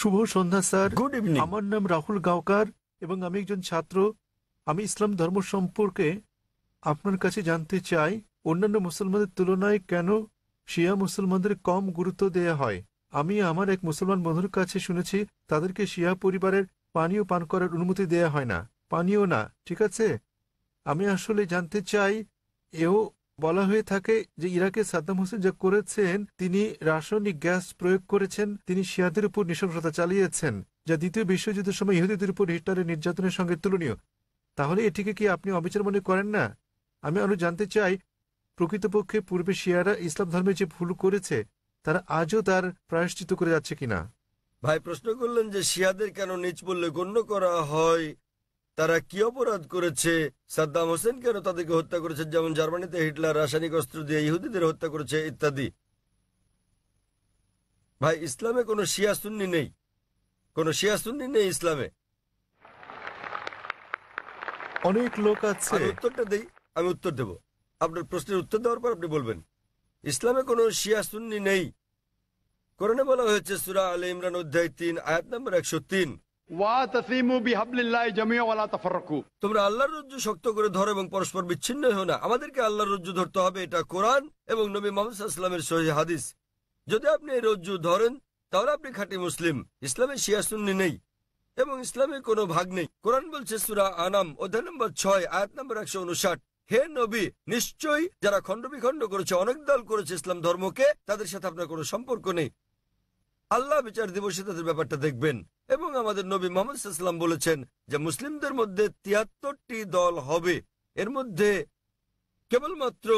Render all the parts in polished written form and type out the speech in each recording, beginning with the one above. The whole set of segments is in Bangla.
শুভ সন্ধ্যা স্যার। Good evening. আমার নাম রাহুল গাওকার এবং আমি একজন ছাত্র। আমি ইসলাম ধর্ম সম্পর্কে আপনার কাছে জানতে চাই, অন্যান্য মুসলমানদের তুলনায় কেন শিয়া মুসলমানদের কম গুরুত্ব দেয়া হয়। আমি আমার এক মুসলমান বন্ধুর কাছে শুনেছি তাদেরকে শিয়া পরিবারের পানীয় পান করার অনুমতি দেয়া হয় না। পানীয় না, ঠিক আছে। আমি আসলে জানতে চাই, এও বলা হয়ে থাকে যে ইরাকে সাদ্দাম হোসেন যা করেছেন, তিনি রাসায়নিক গ্যাস প্রয়োগ করেছেন, তিনি শিয়াদের উপর নৃশংসতা চালিয়েছেন, যা দ্বিতীয় বিশ্বযুদ্ধের সময় ইহুদিদের উপর হিটলারের নির্যাতনের সঙ্গে তুলনীয়। তাহলে এটিকে কি আপনি অবিচার মনে করেন না? আমি আরো জানতে চাই, প্রকৃতপক্ষে পূর্বে শিয়ারা ইসলাম ধর্মে যে ভুল করেছে তারা আজও তার প্রায়শ্চিত্ত করে যাচ্ছে কিনা। ভাই প্রশ্ন করলেন যে শিয়াদের কেন নিচ বললে গণ্য করা হয়, তারা কি অপরাধ করেছে, সাদ্দাম হোসেন কেন তাদেরকে হত্যা করেছে, যেমন জার্মানিতে হিটলার রাসায়নিক অস্ত্র দিয়ে ইহুদিদের হত্যা করেছে ইত্যাদি। ভাই ইসলামে কোনো শিয়া সুন্নি নেই, কোনো শিয়া সুন্নি নেই ইসলামে। অনেক লোক আছে। আমি উত্তরটা দেই, আমি উত্তর দেব। আপনার প্রশ্নের উত্তর দেওয়ার পর আপনি বলবেন। ইসলামে কোনো শিয়া সুন্নি নেই। কোরআনে বলা হয়েছে সূরা আলে ইমরান অধ্যায় 3 আয়াত নম্বর 103, তোমরা আল্লাহর রজ্জু শক্ত করে ধরো এবং পরস্পর বিচ্ছিন্ন হও না। আমাদেরকে আল্লাহর রজ্জু ধরতে হবে, এটা কোরআন এবং নবী মুহাম্মদ সাল্লাল্লাহু আলাইহি ওয়াসাল্লামের সহিহ হাদিস। যদি আপনি এই রজ্জু ধরেন তাহলে আপনি খাঁটি মুসলিম। ইসলামে শিয়া সুন্নি নেই এবং ইসলামের কোনো ভাগ নেই। কোরআন বলছে সূরা আনাম অধ্যায় নম্বর 6 আয়াত নম্বর 159, হে নবী, নিশ্চয়ই যারা খণ্ড বিখণ্ড করেছে, অনেক দল করেছে ইসলাম ধর্মকে, তাদের সাথে আপনার কোনো সম্পর্ক নেই। আল্লাহ বিচার দিবসে তাদের ব্যাপারটা দেখবেন। এবং আমাদের নবী মুহাম্মদ সাল্লাল্লাহু আলাইহি ওয়াসাল্লাম বলেছেন যে মুসলিমদের মধ্যে 73টি দল হবে, এর মধ্যে কেবলমাত্র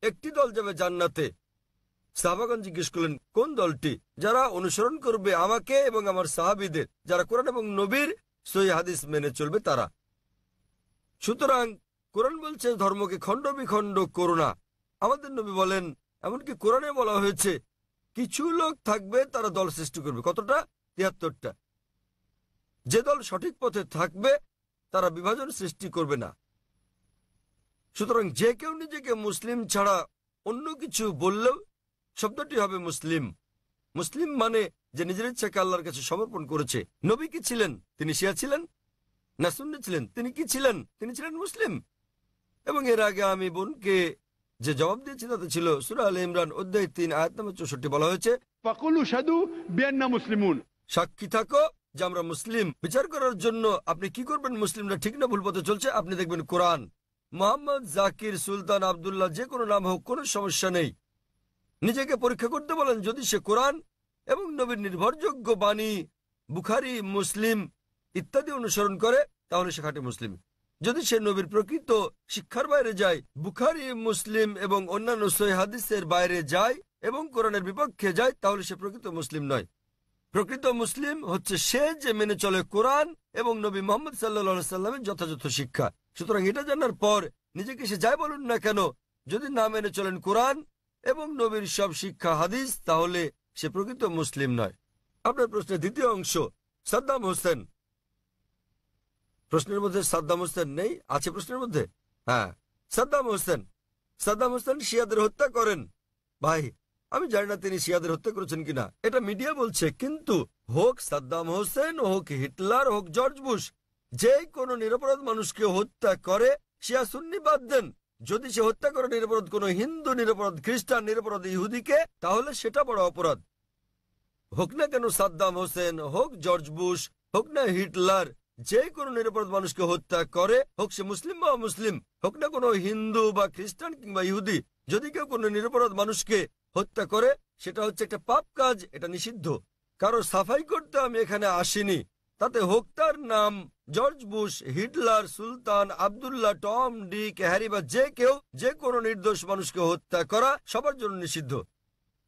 একটি দল যাবে জান্নাতে। সাহাবাগণ জিজ্ঞেস করলেন কোন দলটি? যারা অনুসরণ করবে আমাকে এবং আমার সাহাবীদের, যারা কোরআন এবং নবীর সহিহ হাদিস মেনে চলবে তারা। সুতরাং কোরআন বলছে ধর্মকে খণ্ড বিখণ্ড করো না। আমাদের নবী বলেন, এমনকি কোরআনে বলা হয়েছে কিছু লোক থাকবে তারা দল সৃষ্টি করবে। কতটা? 73টা। যে দল সঠিক পথে থাকবে তারা বিভাজন সৃষ্টি করবে না। সুতরাং যে কেউ নিজেকে মুসলিম ছাড়া অন্য কিছু বললেও শব্দটি হবে মুসলিম। মুসলিম মানে যে নিজের ইচ্ছাকে আল্লাহর কাছে সমর্পণ করেছে। নবী কি ছিলেন? তিনি শিয়া ছিলেন না সুন্নি ছিলেন? তিনি কি ছিলেন? তিনি ছিলেন মুসলিম। এবং এর আগে আমি বোনকে যে জবাব দিয়েছি তাতে ছিল সূরা আলে ইমরান অধ্যায় 3 আয়াত নম্বর 64, বলা হয়েছে সাক্ষী থাকো যে আমরা মুসলিম। বিচার করার জন্য আপনি কি করবেন মুসলিমরা ঠিক না ভুল পথে চলছে? আপনি দেখবেন কোরআন। মোহাম্মদ, জাকির, সুলতান, আব্দুল্লাহ, যে কোনো নাম হোক, কোনো সমস্যা নেই। নিজেকে পরীক্ষা করতে বলেন, যদি সে কোরআন এবং নবীর নির্ভরযোগ্য বাণী বুখারী, মুসলিম ইত্যাদি অনুসরণ করে তাহলে সে খাঁটি মুসলিম। যদি সে নবীর প্রকৃত শিক্ষার বাইরে যায়, বুখারী, মুসলিম এবং অন্যান্য সহিহ হাদিসের বাইরে যায় এবং কোরআনের বিপক্ষে যায়, তাহলে সে প্রকৃত মুসলিম নয়। প্রকৃত মুসলিম হচ্ছে সে যে মেনে চলে কোরআন এবং নবী মুহাম্মদ সাল্লাল্লাহু আলাইহি সাল্লামের যথাযথ শিক্ষা। সুতরাং এটা জানার পর নিজেকে সে যাই বলুন না কেন, যদি না মেনে চলেন কোরআন এবং নবীর সব শিক্ষা হাদিস, তাহলে সে প্রকৃত মুসলিম নয়। আপনার প্রশ্নের দ্বিতীয় অংশ, সাদ্দাম হোসেন। প্রশ্নের মধ্যে সাদ্দাম হোসেন নেই? আছে প্রশ্নের মধ্যে। হ্যাঁ, সাদ্দাম হোসেন। সাদ্দাম হোসেন শিয়াদের হত্যা করেন। ভাই আমি জানি না তিনি শিয়াদের হত্যা করেছেন কিনা, এটা মিডিয়া বলছে। কিন্তু হোক সাদ্দাম হোসেন, হোক হিটলার, হোক জর্জ বুশ, যে কোনো নিরপরাধ মানুষকে হত্যা করে, শিয়া সুন্নি বাদ দেন, যদি সে হত্যা করে নিরপরাধ কোনো হিন্দু, নিরপরাধ খ্রিস্টান, নিরপরাধ ইহুদিকে, তাহলে সেটা বড় অপরাধ। হোক না কেন সাদ্দাম হোসেন, হোক জর্জ বুশ, হোক না হিটলার, যে কোনো নিরপরাধ মানুষকে হত্যা করে, হোক সে মুসলিম বা অমুসলিম, হোক না কোনো হিন্দু বা খ্রিস্টান কিংবা ইহুদি, যদি কেউ কোনো নিরপরাধ মানুষকে হত্যা করে, সেটা হচ্ছে একটা পাপ কাজ, এটা নিষিদ্ধ। কারো সাফাই করতে আমি এখানে আসিনি। তাতে হোক তার নাম জর্জ বুশ, হিটলার, সুলতান, আব্দুল্লাহ, টম, ডিক, হ্যারি বা যে কেউ, যে কোনো নির্দোষ মানুষকে হত্যা করা সবার জন্য নিষিদ্ধ।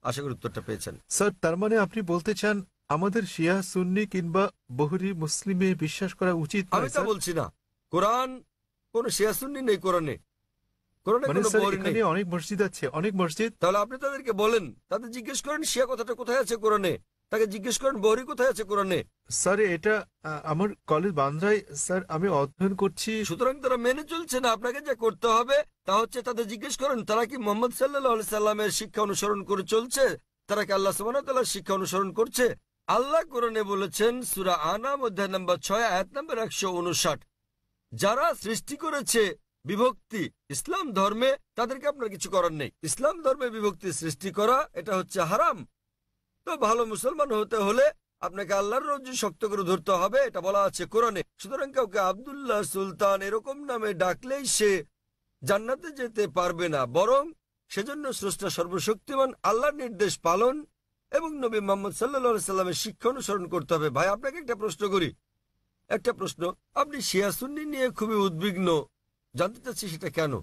আশা করি উত্তরটা পেয়েছেন। স্যার, তার মানে আপনি বলতে চান আমাদের শিয়া সুন্নি কিংবা বহুরি মুসলিমে বিশ্বাস করা উচিত? আমি তা বলছি না। কোরআন কোন শিয়া সুন্নি নেই কোরআনে। কোরআনে কোনো বহুরি নেই। অনেক মসজিদ আছে, অনেক মসজিদ। তাহলে আপনি তাদেরকে বলেন, তাদের জিজ্ঞেস করেন শিয়া কথাটা কোথায় আছে কোরআনে, তাকে জিজ্ঞেস করেন বহুরি কোথায় আছে কোরআনে। স্যার এটা আমার কলেজ বান্দ্রায় স্যার আমি অধ্যয়ন করছি। সুতরাং তারা মেনে চলছে না। আপনাকে যা করতে হবে তা হচ্ছে তাদের জিজ্ঞেস করেন তারা কি মুহাম্মদ সাল্লাল্লাহু আলাইহি সাল্লামের শিক্ষা অনুসরণ করে চলছে, তারা কি আল্লাহ সুবহানাহু ওয়া তাআলার শিক্ষা অনুসরণ করছে। আল্লাহ কোরআনে বলেছেন সূরা আনাম অধ্যায় নম্বর 6 আয়াত নম্বর 159, যারা সৃষ্টি করেছে বিভক্তি ইসলাম ধর্মে তাদেরকে আপনার কিছু করার নেই। ইসলাম ধর্মে বিভক্তি সৃষ্টি করা এটা হচ্ছে হারাম। তো ভালো মুসলমান হতে হলে আপনাকে আল্লাহর রজ্জু শক্ত করে ধরতে হবে, এটা বলা আছে কোরআনে। সুতরাং কাউকে আব্দুল্লাহ, সুলতান এরকম নামে ডাকলেই সে জান্নাতে যেতে পারবে না, বরং সেজন্য স্রষ্টা সর্বশক্তিমান আল্লাহর নির্দেশ পালন এবং নবী মুহাম্মদ সাল্লাল্লাহু আলাইহি সাল্লামের শিক্ষা অনুসরণ করতে হবে। ভাই, আপনাকে একটা প্রশ্ন করি, একটা প্রশ্ন। আপনি শিয়া সুন্নি নিয়ে খুবই উদ্বিগ্ন, জানতে চাচ্ছি সেটা কেন?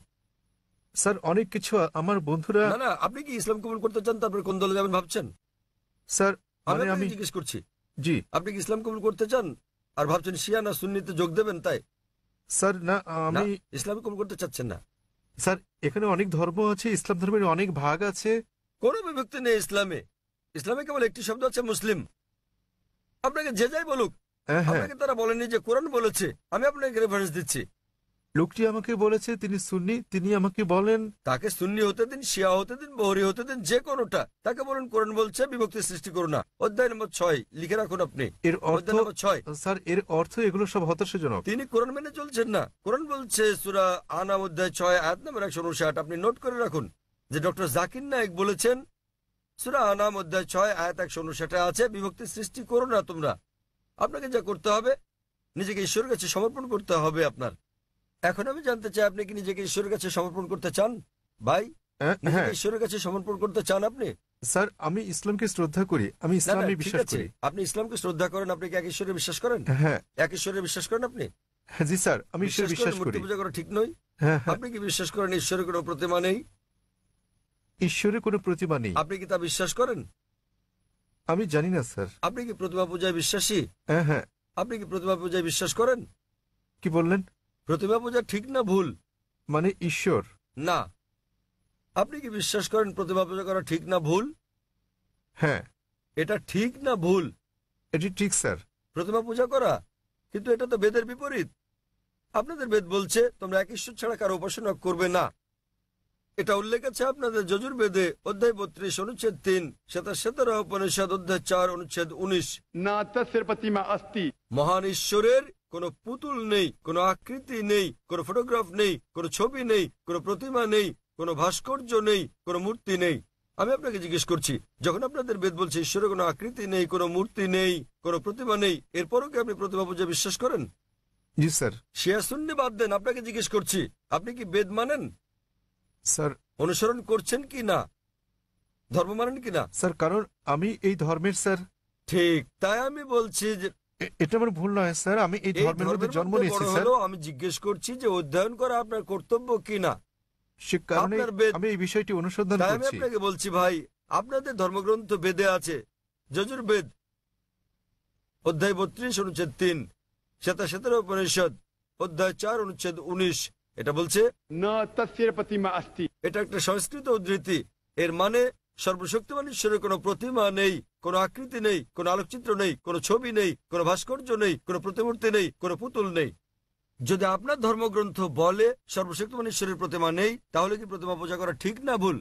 স্যার অনেক কিছু আমার বন্ধুরা। না না, আপনি কি ইসলাম কবুল করতে চান? তারপরে কোন দলে যাবেন ভাবছেন? স্যার আমি মানে আমি আপনাকে জিজ্ঞেস করছি, জি আপনি কি ইসলাম কবুল করতে চান আর ভাবছেন শিয়া না সুন্নিতে যোগ দেবেন? তাই স্যার না, না, আমি ইসলাম কবুল করতে চাচ্ছেন না। স্যার এখানে অনেক ধর্ম আছে, ইসলাম ধর্মের অনেক ভাগ আছে। কোনো বিভক্তি নেই ইসলামে। ইসলামে কেবল একটি শব্দ আছে, মুসলিম। আপনাকে যে যাই বলুক, হ্যাঁ হ্যাঁ, আপনাকে তারা বলেনি যে কোরআন বলেছে। আমি আপনাকে রেফারেন্স দিচ্ছি। লোকটি আমাকে বলেছে তিনি সুন্নি, তিনি আমাকে বলেন তাকে সুন্নি হতে দিন, শিয়া হতে দিন, বহরি হতে দিন, যে কোনোটা। তাকে বলুন কোরআন বলছে বিভক্তি সৃষ্টি করো না। অধ্যায় নম্বর 6 লিখে রাখুন আপনি, এর অর্থ। অধ্যায় নম্বর 6। স্যার এর অর্থ এগুলো সব হতাশাজনক। তিনি কোরআন মেনে চলছেন না। কোরআন বলছে সূরা আনাম অধ্যায় 6 আয়াত নম্বর 159, আপনি নোট করে রাখুন যে ডক্টর জাকির নায়েক বলেছেন সূরা আনাম অধ্যায় 6 আয়াত 159 আছে বিভক্তি সৃষ্টি করো না তোমরা। আপনাকে যা করতে হবে, নিজেকে ঈশ্বরের কাছে সমর্পণ করতে হবে আপনার। এখন আমি জানতে চাই, আপনি কি নিজেকে ঈশ্বরের কাছে সমর্পণ করতে চান? ভাই, হ্যাঁ নিজেকে ঈশ্বরের কাছে সমর্পণ করতে চান আপনি? স্যার আমি ইসলামকে শ্রদ্ধা করি, আমি না না, ইসলামে ঠিক বিশ্বাস আছে, করি। আপনি ইসলামকে শ্রদ্ধা করেন, আপনি কি এক ঈশ্বরে বিশ্বাস করেন? হ্যাঁ এক ঈশ্বরে বিশ্বাস করেন আপনি? হ্যাঁ, জি স্যার আমি ঈশ্বরে বিশ্বাস মূর্তি করি। পূজা করা ঠিক নয়? হ্যাঁ হ্যাঁ, আপনি কি বিশ্বাস করেন ঈশ্বরের কোনো প্রতিমা নেই? ঈশ্বরের কোনো প্রতিমা নেই। আপনি কি তা বিশ্বাস করেন? আমি জানি না স্যার। আপনি কি প্রতিমা পূজায় বিশ্বাসী? হ্যাঁ হ্যাঁ, আপনি কি প্রতিমা পূজায় বিশ্বাস করেন? কি বললেন? প্রতিমা পূজা ঠিক না ভুল? মানে ঈশ্বর? না, আপনি কি বিশ্বাস করেন প্রতিমা পূজা করা ঠিক না ভুল? হ্যাঁ এটা ঠিক না ভুল এটি ঠিক স্যার। প্রতিমা পূজা করা? কিন্তু এটা তো বেদের বিপরীত। আপনাদের বেদ বলছে তোমরা এক ঈশ্বর ছাড়া কারো উপাসনা করবে না। এটা উল্লেখ আছে আপনাদের যজুর্বেদে অধ্যায় 32 অনুচ্ছেদ 3, শ্বেতাশ্বেতার উপনিষদ অধ্যায় 4 অনুচ্ছেদ 19। न तस्य प्रतिमा अस्ति। মহান ঈশ্বরের কোনো পুতুল নেই, কোনো আকৃতি নেই, কোনো ফটোগ্রাফ নেই, কোনো ছবি নেই, কোনো প্রতিমা নেই, কোনো ভাস্কর্য নেই, কোনো মূর্তি নেই। আমি আপনাকে জিজ্ঞেস করছি, যখন আপনাদের বেদ বলছে ঈশ্বরের কোনো আকৃতি নেই, কোনো মূর্তি নেই, কোনো প্রতিমা নেই, এরপরও কি আপনি প্রতিমা পূজা বিশ্বাস করেন? জি স্যার। শিয়া সুন্নি বাদ দেন, আপনাকে জিজ্ঞেস করছি আপনি কি বেদ মানেন? স্যার অনুসরণ করছেন কি না? ধর্ম মানেন কি না? স্যার কারণ আমি এই ধর্মের স্যার। ঠিক, তাই আমি বলছি যে এটা আমার ভুল নয় স্যার, আমি এই এই ধর্মের মধ্যে ধর্মের জন্ম মধ্যে নিয়েছি বড় স্যার। হলেও আমি জিজ্ঞেস করছি যে অধ্যয়ন করা আপনার কর্তব্য কি না। সে কারণে আপনার বেদ, আমি এই বিষয়টি অনুসন্ধান তাই আমি করছি। আপনাকে বলছি ভাই, আপনাদের ধর্মগ্রন্থ বেদে আছে, যজুর্বেদ অধ্যায় 32 অনুচ্ছেদ 3, শ্বেতাশ্বেতার উপনিষদ অধ্যায় 4 অনুচ্ছেদ 19। এটা বলছে, न तस्य प्रतिमा अस्ति। এটা একটা সংস্কৃত উদ্ধৃতি। এর মানে সর্বশক্তিমান ঈশ্বরের কোনো প্রতিমা নেই, কোনো আকৃতি নেই, কোনো আলোকচিত্র নেই, কোনো ছবি নেই, কোনো ভাস্কর্য নেই, কোনো প্রতিমূর্তি নেই, কোনো পুতুল নেই। যদি আপনার ধর্মগ্রন্থ বলে সর্বশক্তিমান ঈশ্বরের প্রতিমা নেই, তাহলে কি প্রতিমা পূজা করা ঠিক না ভুল?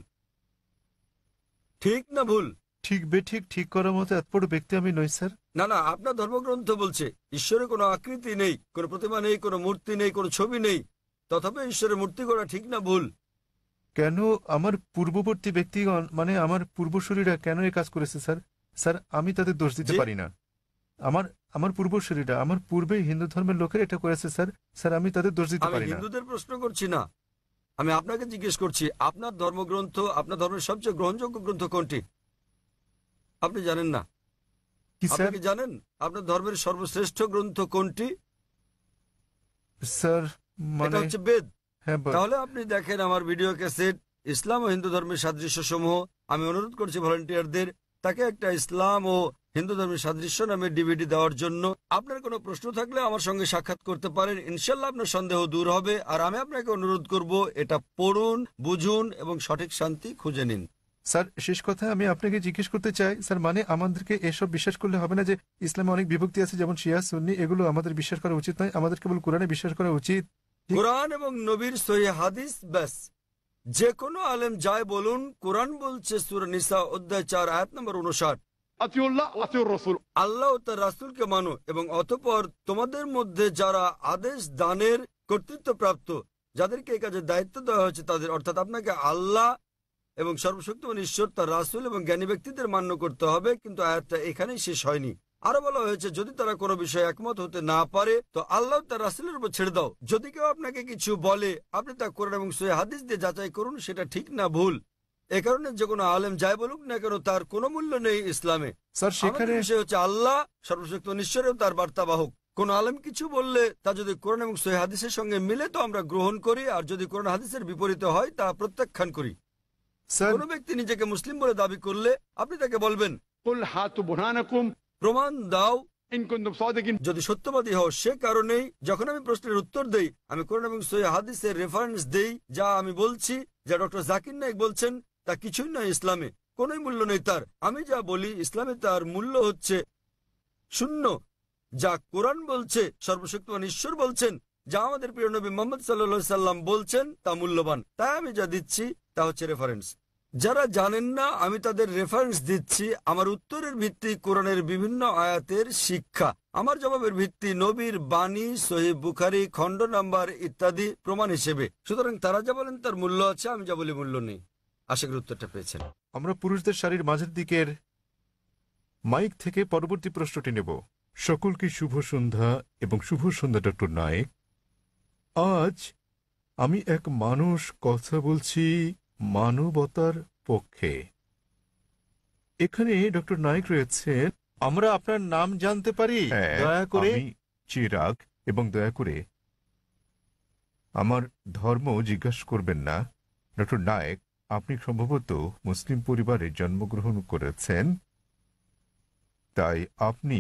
ঠিক না ভুল? ঠিক বেঠিক ঠিক করার মতো এত বড় ব্যক্তি আমি নই স্যার। না না, আপনার ধর্মগ্রন্থ বলছে ঈশ্বরের কোনো আকৃতি নেই, কোনো প্রতিমা নেই, কোনো মূর্তি নেই, কোনো ছবি নেই, তথাপি ঈশ্বরের মূর্তি করা ঠিক না ভুল? কেন আমার পূর্ববর্তী ব্যক্তিগণ মানে আমার পূর্বসূরীরা কেন এই কাজ করেছে স্যার? স্যার আমি তাদের দোষ দিতে জি? পারি না। আমার আমার পূর্বসূরীরা, আমার পূর্বে হিন্দু ধর্মের লোকের এটা করেছে স্যার। স্যার আমি তাদের দোষ দিতে আমি পারি না। হিন্দুদের প্রশ্ন করছি না, আমি আপনাকে জিজ্ঞেস করছি আপনার ধর্মগ্রন্থ, আপনার ধর্মের সবচেয়ে গ্রহণযোগ্য গ্রন্থ কোনটি? আপনি জানেন না? কি আপনি স্যার? কি জানেন আপনার ধর্মের সর্বশ্রেষ্ঠ গ্রন্থ কোনটি? স্যার এটা মানে হচ্ছে বেদ। হ্যাঁ তাহলে আপনি দেখেন আমার ভিডিও ক্যাসেট ইসলাম ও হিন্দু ধর্মের সাদৃশ্য সমূহ। আমি অনুরোধ করছি ভলান্টিয়ারদের তাকে একটা ইসলাম ও হিন্দু ধর্মের সাদৃশ্য নামে ডিভিডি দেওয়ার জন্য। আপনার কোনো প্রশ্ন থাকলে আমার সঙ্গে সাক্ষাৎ করতে পারেন, ইনশাল্লাহ আপনার সন্দেহ দূর হবে। আর আমি আপনাকে অনুরোধ করব এটা পড়ুন, বুঝুন এবং সঠিক শান্তি খুঁজে নিন। স্যার শেষ কথা আমি আপনাকে জিজ্ঞেস করতে চাই স্যার, মানে আমাদেরকে এসব বিশ্বাস করলে হবে না যে ইসলামে অনেক বিভক্তি আছে যেমন শিয়া সুন্নি, এগুলো আমাদের বিশ্বাস করা উচিত নয়, আমাদের কেবল কোরআনে বিশ্বাস করা উচিত। কোরআন এবং নবীর সহিহ হাদিস ব্যাস। যে কোনো আলেম যায় বলুন, কোরআন বলছে সূরা নিসা অধ্যায় 4 আয়াত নম্বর 59, अतिउल्लाह अतिउर रसूल। আল্লাহ ও তার রাসূলকে মানো এবং অতঃপর তোমাদের মধ্যে যারা আদেশ দানের কর্তৃত্বপ্রাপ্ত, যাদেরকে এই কাজের দায়িত্ব দেওয়া হয়েছে তাদের, অর্থাৎ আপনাকে আল্লাহ এবং সর্বশক্তিমান ঈশ্বর, তার রাসূল এবং জ্ঞানী ব্যক্তিদের মান্য করতে হবে। কিন্তু আয়াতটা এখানেই শেষ হয়নি। আরো বলা হয়েছে যদি তারা কোনো বিষয়ে একমত হতে না পারে তো আল্লাহ তার রাসূলের উপর ছেড়ে দাও। যদি কেউ আপনাকে কিছু বলে আপনি তা কোরআন এবং সহিহ হাদিস দিয়ে যাচাই করুন সেটা ঠিক না ভুল। এ কারণে যে কোনো আলেম যাই বলুক না কেন তার কোনো মূল্য নেই ইসলামে। স্যার সেখানে আমাদের বিষয় হচ্ছে আল্লাহ সর্বশক্তিমান ঈশ্বর ও তার বার্তাবাহক। কোন আলেম কিছু বললে তা যদি কোরআন এবং সহিহ হাদিসের সঙ্গে মিলে তো আমরা গ্রহণ করি, আর যদি কোরআন হাদিসের বিপরীতে হয় তা প্রত্যাখ্যান করি। স্যার কোন ব্যক্তি নিজেকে মুসলিম বলে দাবি করলে আপনি তাকে বলবেন कुल हाथु बुरहानकुम প্রমাণ দাও इन कुंतुम सादिकिन। যদি সত্যবাদী হও। সে কারণেই যখন আমি প্রশ্নের উত্তর দেই আমি কোরআন এবং সহিহ হাদিসের রেফারেন্স দেই। যা আমি বলছি, যা ডক্টর জাকির নায়েক বলছেন তা কিছুই নয় ইসলামে, কোনোই মূল্য নেই তার। আমি যা বলি ইসলামে তার মূল্য হচ্ছে শূন্য। যা কোরআন বলছে, সর্বশক্তিমান ঈশ্বর বলছেন, যা আমাদের প্রিয় নবী মুহাম্মদ সাল্লাল্লাহু সাল্লাম বলছেন তা মূল্যবান। তাই আমি যা দিচ্ছি তা হচ্ছে রেফারেন্স। যারা জানেন না আমি তাদের রেফারেন্স দিচ্ছি। আমার উত্তরের ভিত্তি কোরআনের বিভিন্ন আয়াতের শিক্ষা, আমার জবাবের ভিত্তি নবীর বাণী, সহিহ বুখারী খণ্ড নাম্বার ইত্যাদি প্রমাণ হিসেবে। সুতরাং তারা যা বলেন তার মূল্য আছে, আমি যা বলি মূল্য নেই। আশা করি উত্তরটা পেয়েছেন। আমরা পুরুষদের সারির মাঝের দিকের মাইক থেকে পরবর্তী প্রশ্নটি নেব। সকলকে শুভ সন্ধ্যা এবং শুভ সন্ধ্যা ডক্টর নায়েক। আজ আমি এক মানুষ কথা বলছি মানবতার পক্ষে। এখানে ডক্টর নায়েক রয়েছেন। আমরা আপনার নাম জানতে পারি দয়া করে? আমি চিরাগ, এবং দয়া করে আমার ধর্ম জিজ্ঞাসা করবেন না। ডক্টর নায়েক, আপনি সম্ভবত মুসলিম পরিবারে জন্মগ্রহণ করেছেন, তাই আপনি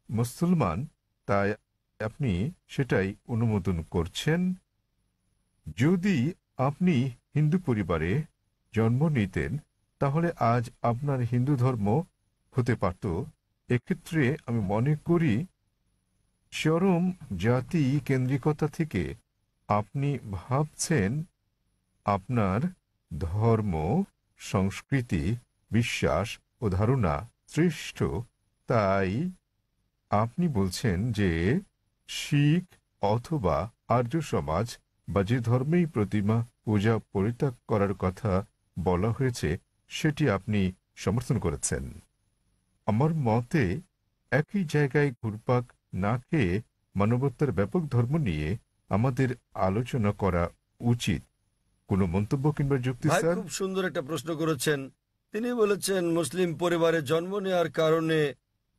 মুসলমান, তাই আপনি সেটাই অনুমোদন করছেন। যদি আপনি হিন্দু পরিবারে জন্ম নিতেন তাহলে আজ আপনার হিন্দু ধর্ম হতে পারত। এক্ষেত্রে আমি মনে করি চরম জাতি কেন্দ্রিকতা থেকে আপনি ভাবছেন আপনার ধর্ম, সংস্কৃতি, বিশ্বাস ও ধারণা শ্রেষ্ঠ। তাই আপনি বলছেন যে শিখ অথবা আর্য সমাজ বা যে ধর্মেই প্রতিমা পূজা পরিত্যাগ করার কথা বলা হয়েছে সেটি আপনি সমর্থন করেছেন। আমার মতে একই জায়গায় ঘুরপাক না খেয়ে মানবতার ব্যাপক ধর্ম নিয়ে আমাদের আলোচনা করা উচিত। কোনো মন্তব্য কিংবা যুক্তি? ভাই স্যার, খুব সুন্দর একটা প্রশ্ন করেছেন। তিনি বলেছেন মুসলিম পরিবারে জন্ম নেওয়ার কারণে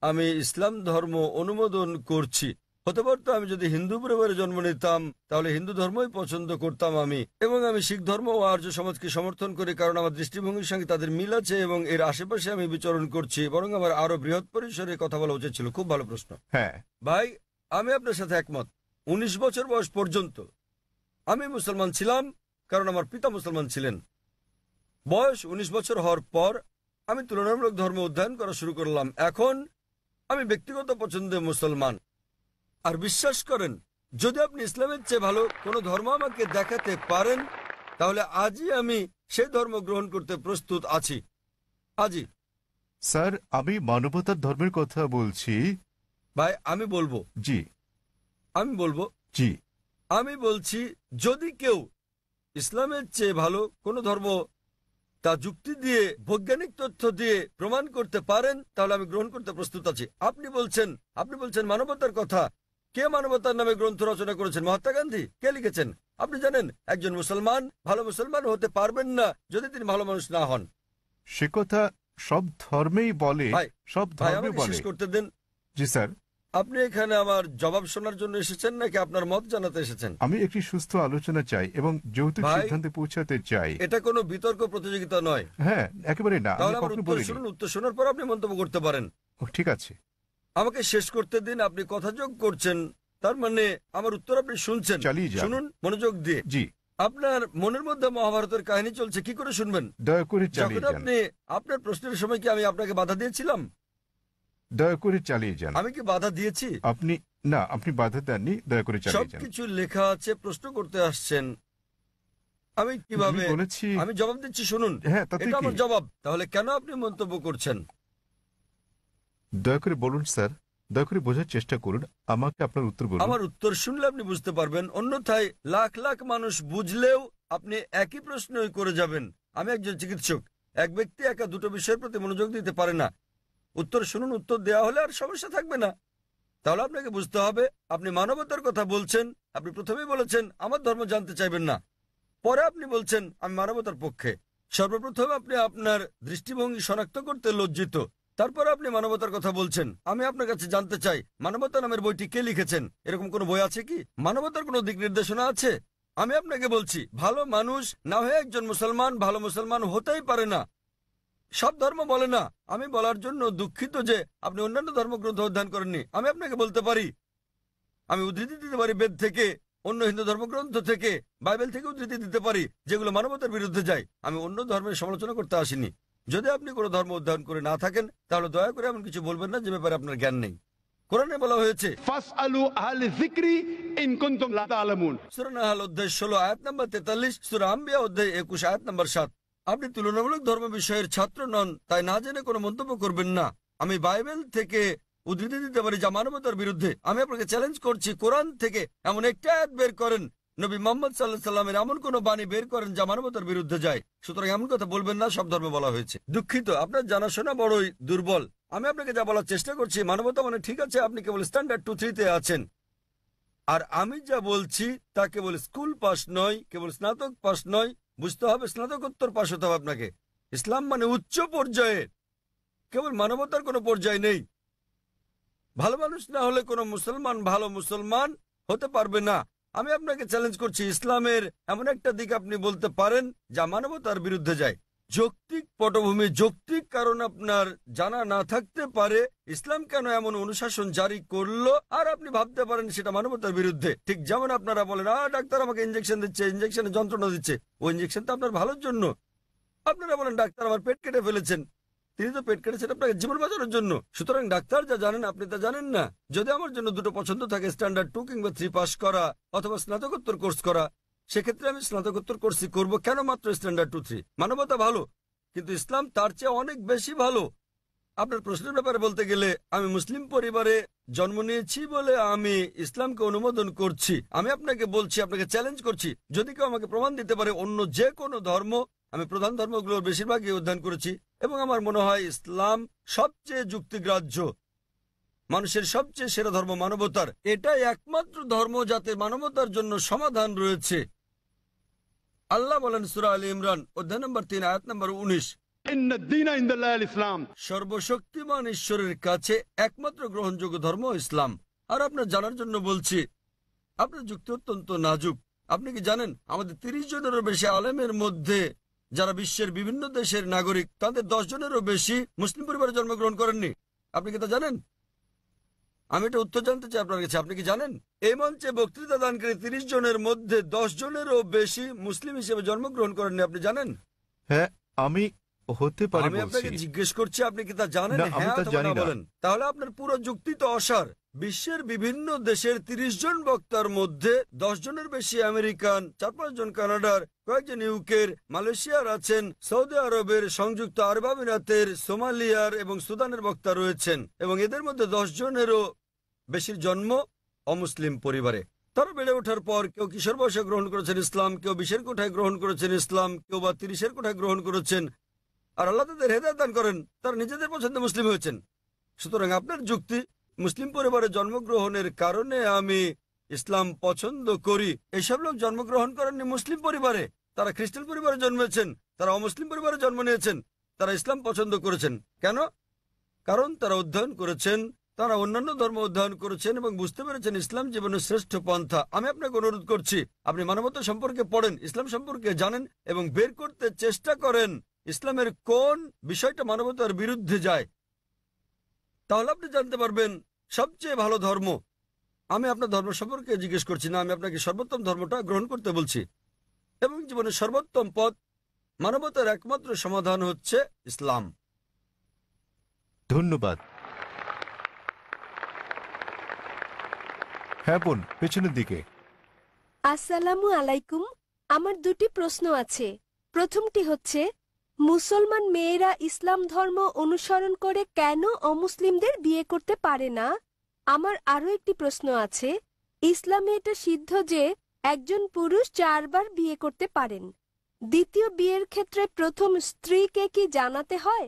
আমি ইসলাম ধর্ম অনুমোদন করছি। হতে পারতো আমি যদি হিন্দু পরিবারে জন্ম নিতাম তাহলে হিন্দু ধর্মই পছন্দ করতাম আমি, এবং আমি শিখ ধর্ম ও আর্য সমাজকে সমর্থন করি কারণ আমার দৃষ্টিভঙ্গির সঙ্গে তাদের মিল আছে এবং এর আশেপাশে আমি বিচরণ করছি। বরং আমার আরো বৃহৎ পরিসরে কথা বলা উচিত ছিল। খুব ভালো প্রশ্ন। হ্যাঁ ভাই, আমি আপনার সাথে একমত। 19 বছর বয়স পর্যন্ত আমি মুসলমান ছিলাম কারণ আমার পিতা মুসলমান ছিলেন। বয়স 19 বছর হওয়ার পর আমি তুলনামূলক ধর্ম অধ্যয়ন করা শুরু করলাম। এখন আমি ব্যক্তিগত পছন্দে মুসলমান। আর বিশ্বাস করেন, যদি আপনি ইসলামের চেয়ে ভালো কোনো ধর্ম আমাকে দেখাতে পারেন তাহলে আজই আমি সেই ধর্ম গ্রহণ করতে প্রস্তুত আছি। আজই। স্যার, আমি মানবতার ধর্মের কথা বলছি। ভাই আমি বলবো জি জি আমি বলছি যদি কেউ ইসলামের চেয়ে ভালো কোনো ধর্ম তা যুক্তি দিয়ে, বৈজ্ঞানিক তথ্য দিয়ে প্রমাণ করতে পারেন তাহলে আমি গ্রহণ করতে প্রস্তুত আছি। আপনি বলছেন মানবতার কথা। কে মানবতার নামে গ্রন্থ রচনা করেছেন? মহাত্মা গান্ধী। কে লিখেছেন? আপনি জানেন একজন মুসলমান ভালো মুসলমান হতে পারবেন না যদি তিনি ভালো মানুষ না হন। সে কথা সব ধর্মেই বলে, সব ভাই ধর্মে আমাকে বলে। শেষ করতে দেন। জি স্যার। আপনি এখানে আমার জবাব শোনার জন্য এসেছেন নাকি আপনার মত জানাতে এসেছেন? আমি একটি সুস্থ আলোচনা চাই এবং যৌতুক ভাই, সিদ্ধান্তে পৌঁছাতে চাই। এটা কোনো বিতর্ক প্রতিযোগিতা নয়। হ্যাঁ, একেবারে না। তাহলে আমি আমার কখনো উত্তর বলিনি। শুনুন, উত্তর শোনার পর আপনি মন্তব্য করতে পারেন। ঠিক আছে। আমাকে শেষ করতে দিন। আপনি কথা যোগ করছেন, তার মানে আমার উত্তর আপনি শুনছেন। চালিয়ে যান। শুনুন মনোযোগ দিয়ে। জি। আপনার মনের মধ্যে মহাভারতের কাহিনী চলছে, কি করে শুনবেন? দয়া করে যখন চালিয়ে যান। আপনি আপনার প্রশ্নের সময় কি আমি আপনাকে বাধা দিয়েছিলাম? দয়া করে চালিয়ে যান। আমি কি বাধা দিয়েছি? আপনি বাধা দেননি। দয়া করে চালিয়ে যান। সবকিছু লেখা আছে, প্রশ্ন করতে আসছেন। আমি কিভাবে বলেছি? আমি জবাব দিচ্ছি, শুনুন। হ্যাঁ, তাতে এটা আমার কি? জবাব। তাহলে কেন আপনি মন্তব্য করছেন? দয়া করে বলুন স্যার, দয়া করে বোঝার চেষ্টা করুন, আমাকে আপনার উত্তর বলুন। আমার উত্তর শুনলে আপনি বুঝতে পারবেন, অন্যথায় লাখ লাখ মানুষ বুঝলেও আপনি একই প্রশ্নই করে যাবেন। আমি একজন চিকিৎসক, এক ব্যক্তি একা দুটো বিষয়ের প্রতি মনোযোগ দিতে পারে না। উত্তর শুনুন, উত্তর দেওয়া হলে আর সমস্যা থাকবে না। তাহলে আপনাকে বুঝতে হবে আপনি মানবতার কথা বলছেন। আপনি প্রথমেই বলেছেন আমার ধর্ম জানতে চাইবেন না, পরে আপনি বলছেন আমি মানবতার পক্ষে। সর্বপ্রথম আপনি আপনার দৃষ্টিভঙ্গি শনাক্ত করতে লজ্জিত, তারপর আপনি মানবতার কথা বলছেন। আমি আপনার কাছে জানতে চাই মানবতা নামের বইটি কে লিখেছেন? এরকম কোনো বই আছে কি? মানবতার কোনো দিক নির্দেশনা আছে? আমি আপনাকে বলছি ভালো মানুষ না হয়ে একজন মুসলমান ভালো মুসলমান হতেই পারে না। সব ধর্ম বলে না। আমি বলার জন্য দুঃখিত যে আপনি অন্যান্য ধর্মগ্রন্থ অধ্যয়ন করেননি। আমি আপনাকে বলতে পারি, আমি উদ্ধৃতি দিতে পারি বেদ থেকে, অন্য হিন্দু ধর্মগ্রন্থ থেকে, বাইবেল থেকে উদ্ধৃতি দিতে পারি যেগুলো মানবতার বিরুদ্ধে যায়। আমি অন্য ধর্মের সমালোচনা করতে আসিনি। যদি আপনি কোনো ধর্ম অধ্যয়ন করে না থাকেন তাহলে দয়া করে এমন কিছু বলবেন না যে ব্যাপারে আপনার জ্ঞান নেই। কোরআনে বলা হয়েছে ফাসআলু আহলে যিকরি ইন কুনতুম লা তা'লামুন। সূরা নাহল অধ্যায় 16 আয়াত নম্বর 43, সূরা আম্বিয়া অধ্যায় 21 আয়াত নম্বর 7। আপনি তুলনামূলক ধর্ম বিষয়ের ছাত্র নন, তাই না জেনে কোনো মন্তব্য করবেন না। আমি বাইবেল থেকে উদ্ধৃতি দিতে পারি যা মানবতার বিরুদ্ধে। আমি আপনাকে চ্যালেঞ্জ করছি কোরআন থেকে এমন একটা আয়াত বের করেন, নবী মুহাম্মদ সাল্লাল্লাহু আলাইহি সাল্লামের এমন কোন বাণী বের করেন যা মানবতার বিরুদ্ধে যায়। সুতরাং এমন কথা বলবেন না সব ধর্মে বলা হয়েছে। দুঃখিত, আপনার জানাশোনা বড়ই দুর্বল। আমি আপনাকে যা বলার চেষ্টা করছি, মানবতা মানে ঠিক আছে আপনি কেবল স্ট্যান্ডার্ড 2-3 আছেন, আর আমি যা বলছি তা কেবল স্কুল পাস নয়, কেবল স্নাতক পাস নয়, বুঝতে হবে স্নাতকোত্তর পাস হতে হবে আপনাকে। ইসলাম মানে উচ্চ পর্যায়ে, কেবল মানবতার কোনো পর্যায় নেই। ভালো মানুষ না হলে কোনো মুসলমান ভালো মুসলমান হতে পারবে না। আমি আপনাকে চ্যালেঞ্জ করছি ইসলামের এমন একটা দিক আপনি বলতে পারেন যা মানবতার বিরুদ্ধে যায়। যৌক্তিক পটভূমি, যৌক্তিক কারণ আপনার জানা না থাকতে পারে ইসলাম কেন এমন অনুশাসন জারি করলো, আর আপনি ভাবতে পারেন সেটা মানবতার বিরুদ্ধে। ঠিক যেমন আপনারা বলেন ডাক্তার আমাকে ইঞ্জেকশন দিচ্ছে, ইঞ্জেকশনে যন্ত্রণা দিচ্ছে, ওই ইঞ্জেকশন তো আপনার ভালোর জন্য। আপনারা বলেন ডাক্তার আমার পেট কেটে ফেলেছেন, তিনি তো পেট কেটেছেন আপনাকে জীবন বাঁচানোর জন্য। সুতরাং ডাক্তার যা জানেন আপনি তা জানেন না। যদি আমার জন্য দুটো পছন্দ থাকে, স্ট্যান্ডার্ড 2 কিংবা 3 পাস করা অথবা স্নাতকোত্তর কোর্স করা, সেক্ষেত্রে আমি স্নাতকোত্তর কোর্সই করব। কেন মাত্র স্ট্যান্ডার্ড 2-3? মানবতা ভালো, কিন্তু ইসলাম তার চেয়ে অনেক বেশি ভালো। আপনার প্রশ্নের ব্যাপারে বলতে গেলে আমি মুসলিম পরিবারে জন্ম নিয়েছি বলে আমি ইসলামকে অনুমোদন করছি। আমি আপনাকে বলছি, আপনাকে চ্যালেঞ্জ করছি, যদি কেউ আমাকে প্রমাণ দিতে পারে অন্য যে কোনো ধর্ম, আমি প্রধান ধর্মগুলোর বেশিরভাগই অধ্যয়ন করেছি এবং আমার মনে হয় ইসলাম সবচেয়ে যুক্তিগ্রাহ্য, মানুষের সবচেয়ে সেরা ধর্ম মানবতার। এটাই একমাত্র ধর্ম যাতে মানবতার জন্য সমাধান রয়েছে। আল্লাহ বলেন সূরা আলী ইমরান অধ্যায় নম্বর 3 আয়াত নম্বর 19, ইন্নাদ দীনা ইনদাল্লাহিল ইসলাম। সর্বশক্তিমান ঈশ্বরের কাছে একমাত্র গ্রহণযোগ্য ধর্ম ইসলাম। আর আপনার জানার জন্য বলছি, আপনার যুক্তি অত্যন্ত নাজুক। আপনি কি জানেন আমাদের 30 জনেরও বেশি আলেমের মধ্যে যারা বিশ্বের বিভিন্ন দেশের নাগরিক, তাদের 10 জনেরও বেশি মুসলিম পরিবারে জন্মগ্রহণ করেননি? আপনি কি তা জানেন? আমি এটা উত্তর জানতে চাই আপনার কাছে, আপনি কি জানেন এই মঞ্চে বক্তৃতা দানকারী 30 জনের মধ্যে 10 জনেরও বেশি মুসলিম হিসেবে জন্মগ্রহণ করেননি? আপনি জানেন? হ্যাঁ, আমি হতে পারে আমি বলছি। আপনাকে জিজ্ঞেস করছি আপনি কি তা জানেন? না, আমি হ্যাঁ তা অথবা জানি না না। বলেন। তাহলে আপনার পুরো যুক্তি তো অসার। বিশ্বের বিভিন্ন দেশের 30 জন বক্তার মধ্যে 10 জনের বেশি আমেরিকান, 4-5 জন কানাডার, কয়েকজন ইউকের, মালয়েশিয়ার আছেন, সৌদি আরবের, সংযুক্ত আরব আমিরাতের, সোমালিয়ার এবং সুদানের বক্তা রয়েছেন, এবং এদের মধ্যে 10 জনেরও বেশির জন্ম অমুসলিম পরিবারে। তারা বেড়ে ওঠার পর কেউ কিশোর বয়সে গ্রহণ করেছেন ইসলাম, কেউ 20-এর কোঠায় গ্রহণ করেছেন ইসলাম, কেউ বা 30-এর কোঠায় গ্রহণ করেছেন, আর আল্লাহ তাদের হেদায়েত দান করেন, তারা নিজেদের পছন্দে মুসলিম হয়েছেন। সুতরাং আপনার যুক্তি মুসলিম পরিবারে জন্মগ্রহণের কারণে আমি ইসলাম পছন্দ করি, এসব লোক জন্মগ্রহণ করেননি মুসলিম পরিবারে, তারা খ্রিস্টান পরিবারে জন্মেছেন, তারা অমুসলিম পরিবারে জন্ম নিয়েছেন, তারা ইসলাম পছন্দ করেছেন। কেন? কারণ তারা অধ্যয়ন করেছেন, তারা অন্যান্য ধর্ম অধ্যয়ন করেছেন এবং বুঝতে পেরেছেন ইসলাম জীবনের শ্রেষ্ঠ পন্থা। আমি আপনাকে অনুরোধ করছি আপনি মানবতা সম্পর্কে পড়েন, ইসলাম সম্পর্কে জানেন এবং বের করতে চেষ্টা করেন ইসলামের কোন বিষয়টা মানবতার বিরুদ্ধে যায়। তাহলে আপনি জানতে পারবেন সবচেয়ে ভালো ধর্ম। আমি আপনার ধর্ম সম্পর্কে জিজ্ঞেস করছি না, আমি আপনাকে সর্বোত্তম ধর্মটা গ্রহণ করতে বলছি। এবং জীবনের সর্বোত্তম পথ, মানবতার একমাত্র সমাধান হচ্ছে ইসলাম। ধন্যবাদ। হ্যাঁ বোন, পেছনের দিকে। আসসালামু আলাইকুম। আমার দুটি প্রশ্ন আছে। প্রথমটি হচ্ছে, মুসলমান মেয়েরা ইসলাম ধর্ম অনুসরণ করে কেন অমুসলিমদের বিয়ে করতে পারে না? আমার আরো একটি প্রশ্ন আছে। ইসলামে এটা সিদ্ধ যে একজন পুরুষ 4 বার বিয়ে করতে পারেন। দ্বিতীয় বিয়ের ক্ষেত্রে প্রথম স্ত্রীকে কি জানাতে হয়,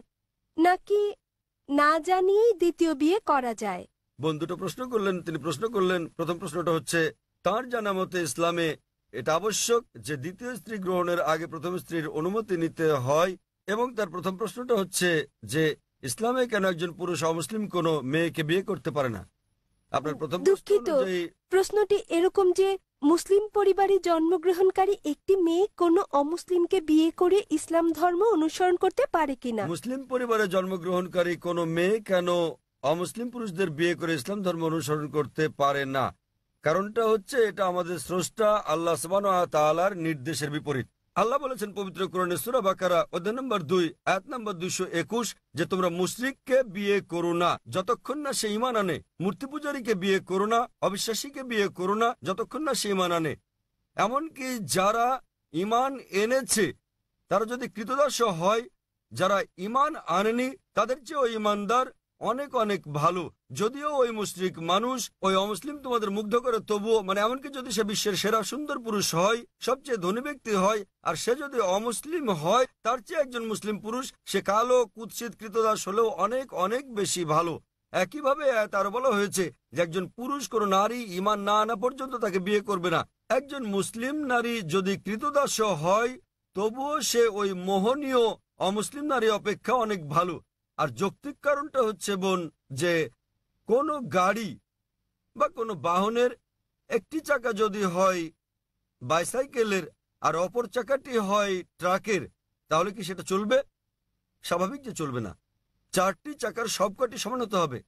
নাকি না জানিয়েই দ্বিতীয় বিয়ে করা যায়? বোন দুটো প্রশ্ন করলেন, তিনি প্রশ্ন করলেন, প্রথম প্রশ্নটা হচ্ছে তার জানা মতে ইসলামে এটা আবশ্যক যে দ্বিতীয় স্ত্রী গ্রহণের আগে প্রথম স্ত্রীর অনুমতি নিতে হয়। এবং তার প্রথম প্রশ্নটা হচ্ছে যে ইসলামে কেন একজন পুরুষ অমুসলিম কোনো মেয়েকে বিয়ে করতে পারে না। আপনার প্রথম প্রশ্ন দুঃখিত, অনুযায়ী প্রশ্নটি এরকম যে মুসলিম পরিবারে জন্মগ্রহণকারী একটি মেয়ে কোনো অমুসলিমকে বিয়ে করে ইসলাম ধর্ম অনুসরণ করতে পারে কিনা। মুসলিম পরিবারে জন্মগ্রহণকারী কোনো মেয়ে কেন অমুসলিম পুরুষদের বিয়ে করে ইসলাম ধর্ম অনুসরণ করতে পারে না? কারণটা হচ্ছে এটা আমাদের স্রষ্টা আল্লাহ সুবহানাহু ওয়া তাআলার নির্দেশের বিপরীত। আল্লাহ বলেছেন পবিত্র কোরআনে সূরা বাকারা অধ্যায় নম্বর 2 আয়াত নম্বর 221 যে তোমরা মুশরিককে বিয়ে করো না যতক্ষণ না সে ঈমান আনে, মূর্তি পূজারীকে বিয়ে করো না, অবিশ্বাসীকে বিয়ে করো না যতক্ষণ না সে ঈমান আনে। এমনকি যারা ঈমান এনেছে তারা যদি কৃতদাস হয়, যারা ঈমান আনেনি তাদের চেয়ে ওই ঈমানদার অনেক অনেক ভালো। যদিও ওই মুশরিক মানুষ, ওই অমুসলিম তোমাদের মুগ্ধ করে, তবুও এমনকি যদি সে বিশ্বের সেরা সুন্দর পুরুষ হয়, সবচেয়ে ধনী ব্যক্তি হয়, আর সে যদি অমুসলিম হয় তার চেয়ে একজন মুসলিম পুরুষ, সে কালো কুৎসিত কৃতদাস হলেও অনেক অনেক বেশি ভালো। একইভাবে তার বলা হয়েছে যে একজন পুরুষ কোনো নারী ঈমান না আনা পর্যন্ত তাকে বিয়ে করবে না। একজন মুসলিম নারী যদি কৃতদাস হয় তবুও সে ওই মোহনীয় অমুসলিম নারী অপেক্ষা অনেক ভালো। আর যৌক্তিক কারণটা হচ্ছে বোন যে কোনো গাড়ি বা কোনো বাহনের একটি চাকা যদি হয় বাইসাইকেলের আর অপর চাকাটি হয় ট্রাকের, তাহলে কি সেটা চলবে? স্বাভাবিক যে চলবে না। 4টি চাকার সবকটি সমান হতে হবে।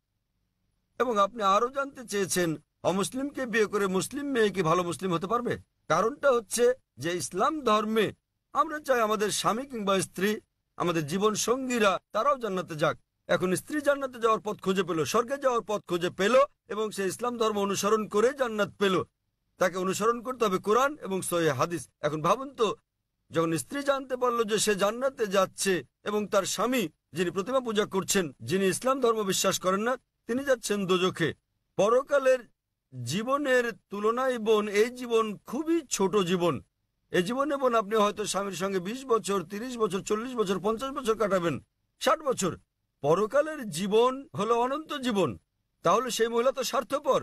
এবং আপনি আরো জানতে চেয়েছেন অমুসলিমকে বিয়ে করে মুসলিম মেয়ে কি ভালো মুসলিম হতে পারবে? কারণটা হচ্ছে যে ইসলাম ধর্মে আমরা চাই আমাদের স্বামী কিংবা স্ত্রী, আমাদের জীবন সঙ্গীরা তারাও জান্নাতে যাক। এখন স্ত্রী জান্নাতে যাওয়ার পথ খুঁজে পেল, স্বর্গে যাওয়ার পথ খুঁজে পেল, এবং সে ইসলাম ধর্ম অনুসরণ করে জান্নাত পেল। তাকে অনুসরণ করতে হবে কোরআন এবং সহিহ হাদিস। এখন ভাবুন তো, যখন স্ত্রী জানতে পারলো যে সে জান্নাতে যাচ্ছে এবং তার স্বামী যিনি প্রতিমা পূজা করছেন, যিনি ইসলাম ধর্ম বিশ্বাস করেন না, তিনি যাচ্ছেন দোজখে। পরকালের জীবনের তুলনায় বোন এই জীবন খুবই ছোট জীবন। এই জীবনে বোন আপনি হয়তো স্বামীর সঙ্গে 20 বছর, 30 বছর, 40 বছর, 50 বছর কাটাবেন, 60 বছর। পরকালের জীবন হলো অনন্ত জীবন। তাহলে সেই মহিলা তো স্বার্থপর।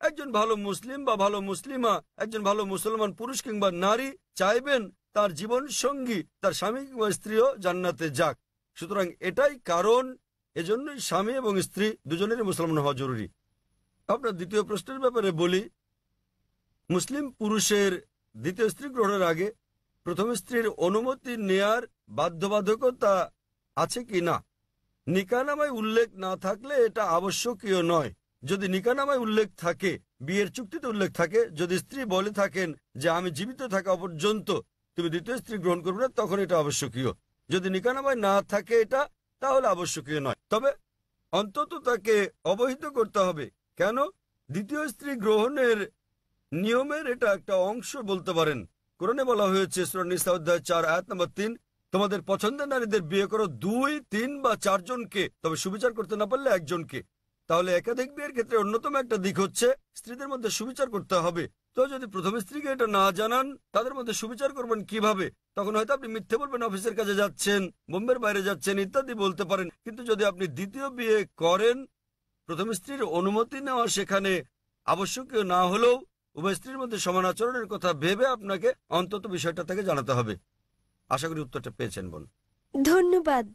একজন ভালো মুসলিম বা ভালো মুসলিমা, একজন ভালো মুসলমান পুরুষ কিংবা নারী চাইবেন তার জীবন সঙ্গী, তার স্বামী কিংবা স্ত্রীও জান্নাতে যাক। সুতরাং এটাই কারণ, এজন্যই স্বামী এবং স্ত্রী দুজনেরই মুসলমান হওয়া জরুরি। আপনার দ্বিতীয় প্রশ্নের ব্যাপারে বলি, মুসলিম পুরুষের দ্বিতীয় স্ত্রী গ্রহণের আগে প্রথম স্ত্রীর অনুমতি নেয়ার বাধ্যবাধকতা আছে কি না? নিকাহনামায় উল্লেখ না থাকলে এটা আবশ্যকীয় নয়। যদি নিকাহনামায় উল্লেখ থাকে, বিয়ের চুক্তিতে উল্লেখ থাকে, যদি স্ত্রী বলে থাকেন যে আমি জীবিত থাকা পর্যন্ত তুমি দ্বিতীয় স্ত্রী গ্রহণ করবে না, তখন এটা আবশ্যকীয়। যদি নিকাহনামায় না থাকে এটা, তাহলে আবশ্যকীয় নয়। তবে অন্তত তাকে অবহিত করতে হবে। কেন? দ্বিতীয় স্ত্রী গ্রহণের নিয়মের এটা একটা অংশ বলতে পারেন। কোরআনে বলা হয়েছে সূরা নিসা অধ্যায় 4 আয়াত নম্বর 3, তোমাদের পছন্দের নারীদের বিয়ে করো 2, 3 বা 4 জনকে, তবে সুবিচার করতে না পারলে একজনকে। তাহলে একাধিক বিয়ের ক্ষেত্রে অন্যতম একটা দিক হচ্ছে স্ত্রীদের মধ্যে সুবিচার করতে হবে। তো যদি প্রথম স্ত্রীকে এটা না জানান, তাদের মধ্যে সুবিচার করবেন কিভাবে? তখন হয়তো আপনি মিথ্যে বলবেন, অফিসের কাজে যাচ্ছেন, বোম্বের বাইরে যাচ্ছেন ইত্যাদি বলতে পারেন। কিন্তু যদি আপনি দ্বিতীয় বিয়ে করেন, প্রথম স্ত্রীর অনুমতি নেওয়া সেখানে আবশ্যকীয় না হলেও উভয় স্ত্রীর মধ্যে সমান আচরণের কথা ভেবে আপনাকে অন্তত বিষয়টা থেকে জানাতে হবে। আশা করি উত্তরটা পেয়েছেন বোন। ধন্যবাদ।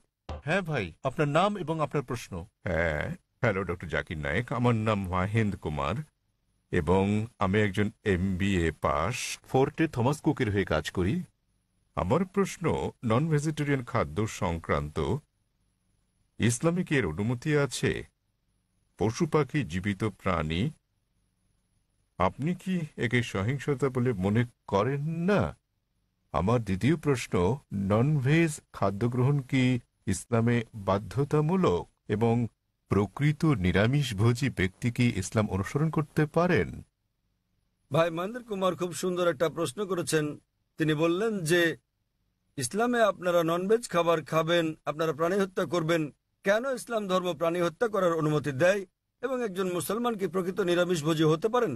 হ্যাঁ ভাই, আপনার নাম এবং আপনার প্রশ্ন। হ্যাঁ, হ্যালো ডক্টর জাকির নায়েক, আমার নাম মাহেন্দ কুমার এবং আমি একজন MBA পাস। ফোর্টে থমাস কুকের হয়ে কাজ করি। আমার প্রশ্ন নন ভেজিটেরিয়ান খাদ্য সংক্রান্ত। ইসলামে কি এর অনুমতি আছে? পশু পাখি জীবিত প্রাণী, আপনি কি একে সহিংসতা বলে মনে করেন না? আমার দ্বিতীয় প্রশ্ন, নন ভেজ খাদ্য গ্রহণ কি ইসলামে বাধ্যতামূলক এবং প্রকৃত নিরামিষভোজী ব্যক্তি কি ইসলাম অনুসরণ করতে পারেন? ভাই মহেন্দ্র কুমার খুব সুন্দর একটা প্রশ্ন করেছেন। তিনি বললেন যে ইসলামে আপনারা ননভেজ খাবার খাবেন, আপনারা প্রাণী হত্যা করবেন, কেন ইসলাম ধর্ম প্রাণী হত্যা করার অনুমতি দেয়? এবং একজন মুসলমান কি প্রকৃত নিরামিষভোজী হতে পারেন?